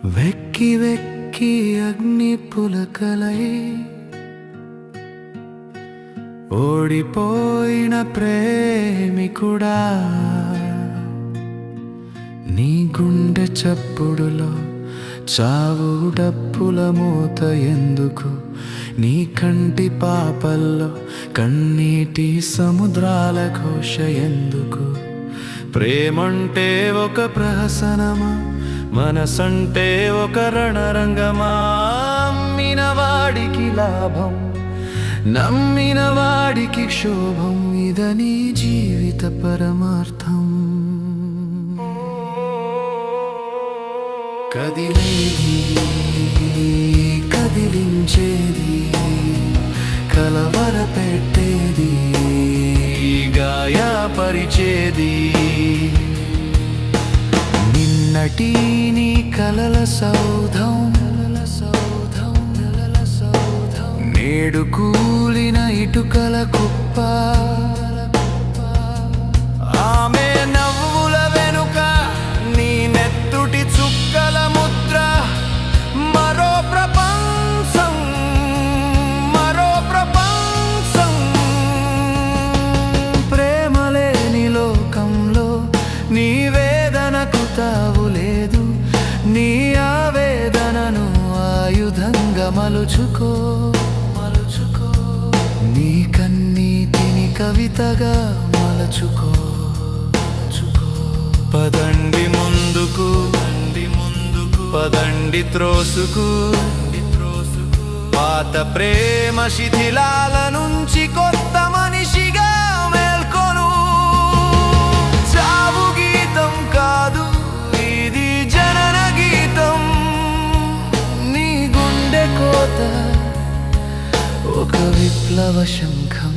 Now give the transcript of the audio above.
వెక్కి వెక్కి అగ్ని పులకలై ఓడిపోయిన ప్రేమికుడా, నీ గుండె చప్పుడులో చావు డప్పుల మూత ఎందుకు? నీ కంటి పాపల్లో కన్నీటి సముద్రాల ఘోష ఎందుకు? ప్రేమంటే ఒక ప్రహసనమా, మనసంటే ఒక రణరంగమా? అమ్మిన వాడికి లాభం, నమ్మిన వాడికి క్షోభం, ఇదని జీవిత పరమార్థం. కదిలేది కదిలించేది, కలవరపెట్టేది, గాయపరిచేది, నిన్నటి నీ కలల సౌధం నేడు కూలిన ఇటుకల కుప్ప. ఆమె నవ్వుల వెనుక నీ నెత్తుటి చుక్కల ముద్ర. మరో ప్రపంచం, మరో ప్రపంచం. ప్రేమ లేని లోకంలో నీ వేదనకు తావు లేదు. నీ ఆవేదనను ఆయుధంగా మలుచుకో, నీ కన్నీటిని కవితగా మలచుకో. పదండి ముందుకు, పదండి త్రోసుకు, పాత ప్రేమ శిథిలాల నుంచి కొత్త మనిషిగా మేల్కొను. చావు గీతం కాదు ఇది, జనన గీతం. నీ గుండె కోత ఒక విప్లవ శంఖం.